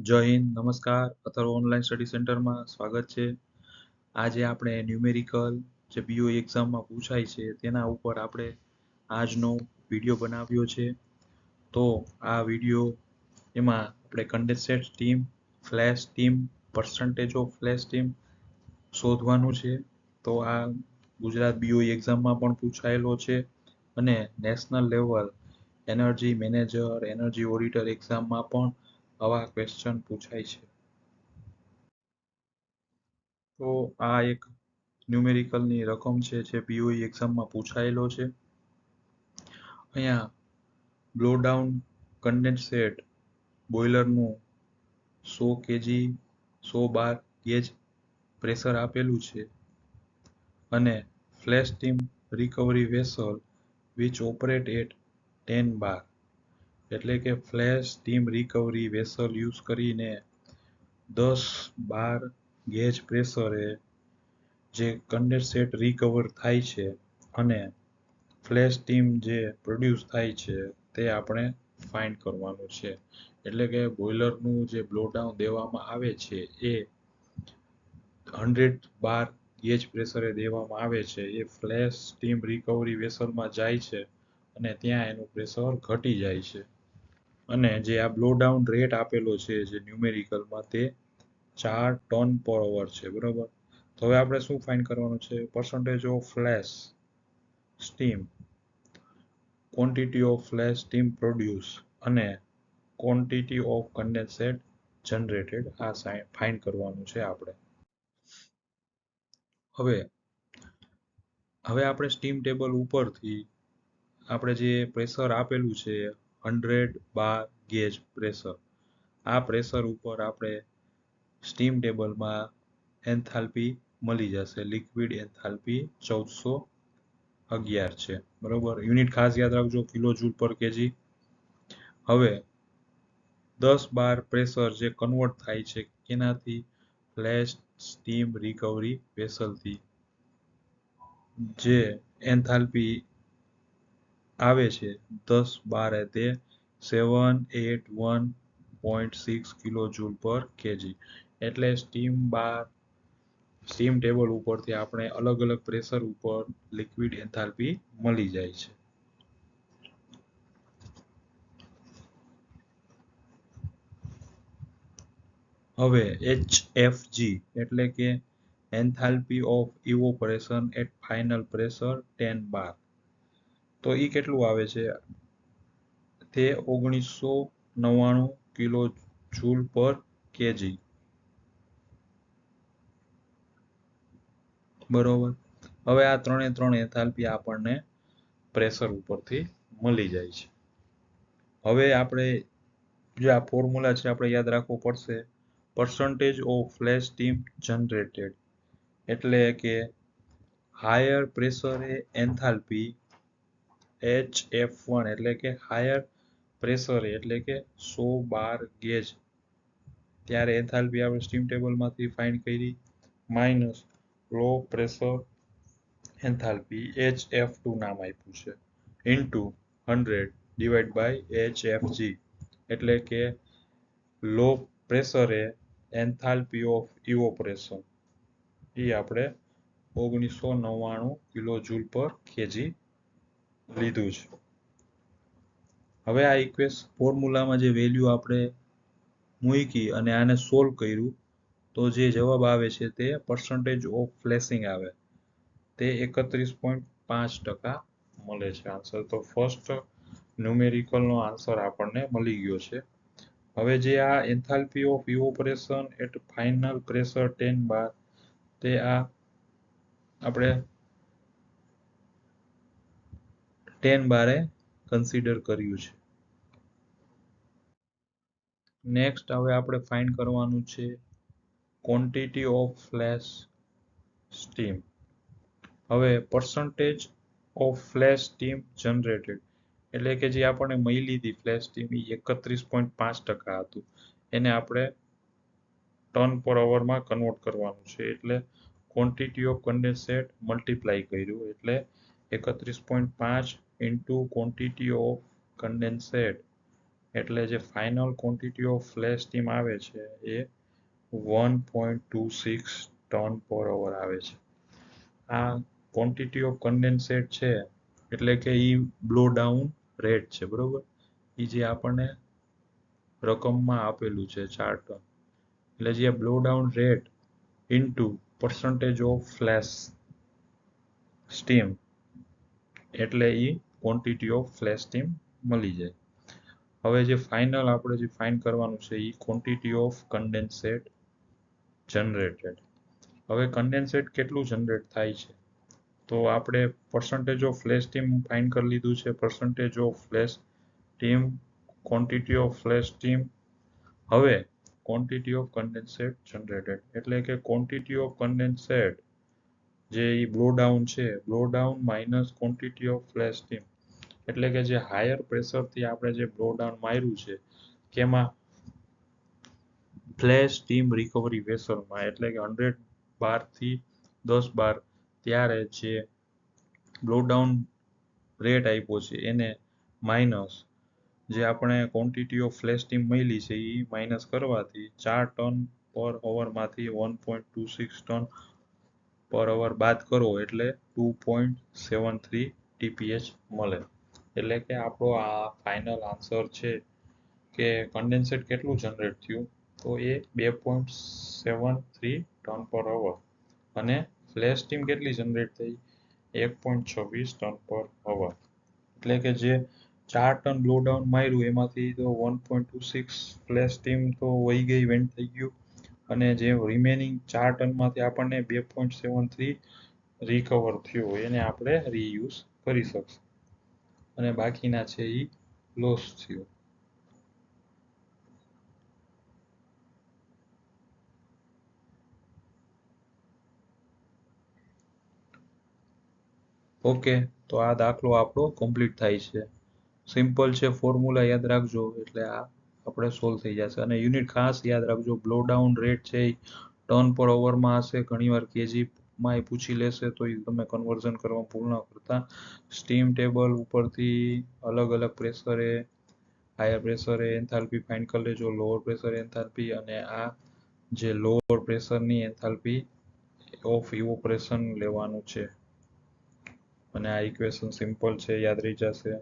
જય હિન્દ, નમસ્કાર. Atharva online study સેન્ટરમાં સ્વાગત છે. આજે આપણે ન્યુમેરિકલ જે બીઓ એક્ઝામમાં પૂછાય છે તેના ઉપર આપણે આજનો વિડીયો બનાવ્યો છે. તો આ વિડીયો એમાં આપણે condensate steam, flash steam, percentage of flash steam શોધવાનું છે. તો આ ગુજરાત બીઓ એક્ઝામમાં પણ પૂછાયેલો છે અને national level energy manager, energy auditor એક્ઝામમાં પણ આવા ક્વેશ્ચન પૂછાય છે. તો આ એક ન્યુમેરિકલની રકમ છે જે પીઓઈ એક્ઝામમાં પૂછાયેલો છે. અહીંયા બ્લો ડાઉન કન્ડેન્સેટ બોઇલરનું 100 kg 100 બાર ગેજ પ્રેશર આપેલું છે અને flash steam recovery vessel which operate at 10 bar, એટલે કે flash steam recovery vessel use કરીને 10 બાર ગેજ પ્રેશરે જે કન્ડેન્સેટ રિકવર થાય છે અને ફ્લેશ સ્ટીમ જે પ્રોડ્યુસ થાય છે તે આપણે ફાઇન્ડ કરવાનું છે. એટલે કે બોઇલરનું જે બ્લો ડાઉન દેવામાં આવે છે એ 100 બાર ગેજ પ્રેશરે દેવામાં આવે છે. એ ફ્લેશ સ્ટીમ રિકવરી વેસલમાં જાય છે અને ત્યાં એનું પ્રેશર ઘટી જાય છે. અને જે આ બ્લો ડાઉન રેટ આપેલો છે જે ન્યુમેરિકલમાં તે 4 ટન પર અવર છે, બરોબર. તો હવે આપણે શું ફાઇન્ડ કરવાનું છે? Percentage of flash steam, quantity of flash steam produce અને ક્વોન્ટિટી ઓફ કન્ડેન્સેટ જનરેટેડ, આ ફાઇન્ડ કરવાનું છે આપણે. હવે આપણે સ્ટીમ ટેબલ ઉપરથી આપણે જે પ્રેશર આપેલું છે 100 બાર ગેજ પ્રેશર, આ પ્રેશર ઉપર આપણે સ્ટીમ ટેબલમાં એન્થાલ્પી મળી જશે. લિક્વિડ એન્થાલ્પી 1411 છે, બરોબર. યુનિટ ખાસ યાદ રાખજો, કિલો જૂલ પર કેજી. હવે 10 બાર પ્રેશર જે કન્વર્ટ થાય છે એનાથી ફ્લેશ સ્ટીમ રિકવરી વેસલથી જે એન્થાલ્પી આવે છે 10 બારે તે 781.6 કિલો જૂલ પર કેજી. એટલે સ્ટીમ ટેબલ ઉપરથી આપણે અલગ અલગ પ્રેશર ઉપર લિક્વિડ એન્થાલ્પી મળી જાય છે. હવે HFG એટલે કે enthalpy of evaporation at final pressure 10 bar. તો એ કેટલું આવે છે? તે 1999 કિલો જૂલ પર કેજી, બરોબર. હવે આ ત્રણ એન્થાલ્પી આપણને પ્રેશર ઉપરથી મળી જાય છે. હવે આપણે જે આ ફોર્મ્યુલા છે આપણે યાદ રાખવો પડશે. Percentage of flash steam generated એટલે કે હાયર પ્રેશરે એન્થાલ્પી HF1 એટલે કે હાયર પ્રેશરે એટલે કે 100 બાર ગેજ ત્યારે એન્થાલ્પી આપણે સ્ટીમ ટેબલમાંથી ફાઇન્ડ કરી, minus low pressure enthalpy HF2 નામ આપ્યું છે ઇન્ટુ 100 ડિવાઇડ બાય HFG એટલે કે લો પ્રેશરે એન્થાલ્પી ઓફ ઇવોપરેશન એ આપણે 1999 કિલો જૂલ પર કેજી લીધું છે. હવે આ ફોર્મ્યુલામાં જે વેલ્યુ આપણે મૂકી અને આને સોલ્વ કર્યું તો જે જવાબ આવે છે તે પર્સન્ટેજ ઓફ ફ્લેશિંગ આવે, તે 31.5% મળે છે આન્સર. તો ફર્સ્ટ ન્યુમેરિકલનો આન્સર આપણને મળી ગયો છે. હવે જે આ enthalpy of evaporation at final pressure 10 bar, તે આ આપણે 10 બારે કન્સિડર કર્યું છે. નેક્સ્ટ હવે આપણે ફાઇન્ડ કરવાનું છે ક્વોન્ટિટી ઓફ ફ્લેશ સ્ટીમ. હવે percentage of flash steam generated એટલે કે જે આપણને મળી હતી ફ્લેશ સ્ટીમ એ 31.5% હતું, એને આપણે ટન પર અવરમાં કન્વર્ટ કરવાનું છે. એટલે ક્વોન્ટિટી ઓફ કન્ડેન્સેટ મલ્ટીપ્લાય કર્યું એટલે 31.5 ઇન્ટુ ક્વોન્ટિટી ઓફ કન્ડેન્સેટ એટલે જે final quantity of flash steam આવે છે એ 1.26 ટન પર અવર આવે છે. આ ક્વોન્ટિટી ઓફ કન્ડેન્સેટ છે એટલે કે એ બ્લો ડાઉન રેટ છે, બરોબર. એ જે આપણને રકમમાં આપેલું છે 4 ટન, એટલે જે blow down rate into percentage of flash steam, એટલે એ ક્વોન્ટિટી ઓફ ફ્લેશ સ્ટીમ મળી જાય. હવે જે ફાઇનલ આપણે જે ફાઇન્ડ કરવાનું છે એ ક્વોન્ટિટી ઓફ કન્ડેન્સેટ જનરેટેડ. હવે કન્ડેન્સેટ કેટલું જનરેટ થાય છે, તો આપણે percentage of flash steam find કરી લીધું છે. Percentage of flash steam, quantity of flash steam. હવે ક્વોન્ટિટી ઓફ કન્ડેન્સેટ જનરેટેડ, એટલે કે ક્વોન્ટિટી ઓફ કન્ડેન્સેટ જે બ્લો ડાઉન છે, blow down minus quantity of flash steam, એટલે કે જે હાયર પ્રેશરથી આપણે જે બ્લો ડાઉન માર્યું છે કેમાં, ફ્લેશ સ્ટીમ રિકવરી વેસલમાં, એટલે કે 100 બારથી 10 બાર, ત્યારે જે બ્લો ડાઉન રેટ આપ્યો છે એને માઇનસ જે આપણે ક્વોન્ટિટી ઓફ ફ્લેશ સ્ટીમ મળી છે એ માઇનસ કરવાથી 4 ટન પર અવરમાંથી 1.26 ટન પર અવર બાદ કરો એટલે 2.73 TPH મળે. એટલે કે આપણો આ ફાઇનલ આન્સર છે કે કન્ડેન્સેટ કેટલું જનરેટ થયું, તો એ 2.73 ટન પર અવર, અને ફ્લેશ સ્ટીમ કેટલી જનરેટ થઈ, 1.26 ટન પર અવર. એટલે કે જે 4 ટન બ્લો ડાઉન માર્યું એમાંથી તો 1.26 ફ્લેશ સ્ટીમ તો વહી ગઈ, વેન્ટ થઈ ગયું, અને જે રિમેનિંગ 4 ટનમાંથી આપણને 2.73 રિકવર થયું, એને આપણે રીયુઝ કરી શકશું, અને બાકીના છે એ લોસ થયું. ઓકે, તો આ દાખલો આપણો કમ્પ્લીટ થાય છે. સિમ્પલ છે, ફોર્મ્યુલા યાદ રાખજો એટલે આ આપણે સોલ્વ થઈ જશે. અને યુનિટ ખાસ યાદ રાખજો, બ્લો ડાઉન રેટ છે એ ટન પર ઓવરમાં હશે, ઘણીવાર કેજીમાં એ પૂછી લેશે તો એ તમે કન્વર્ઝન કરવા ભૂલ ન કરતા. સ્ટીમ ટેબલ ઉપરથી અલગ અલગ પ્રેશરે, હાયર પ્રેશરે એન્થાલ્પી ફાઇન્ડ કરી લેજો, લોઅર પ્રેશર એન્થાલ્પી, અને આ જે લોઅર પ્રેશરની એન્થાલ્પી ઓફ ઇવોપરેશન લેવાનું છે. અને આ ઇક્વેશન સિમ્પલ છે, યાદ રહી જશે.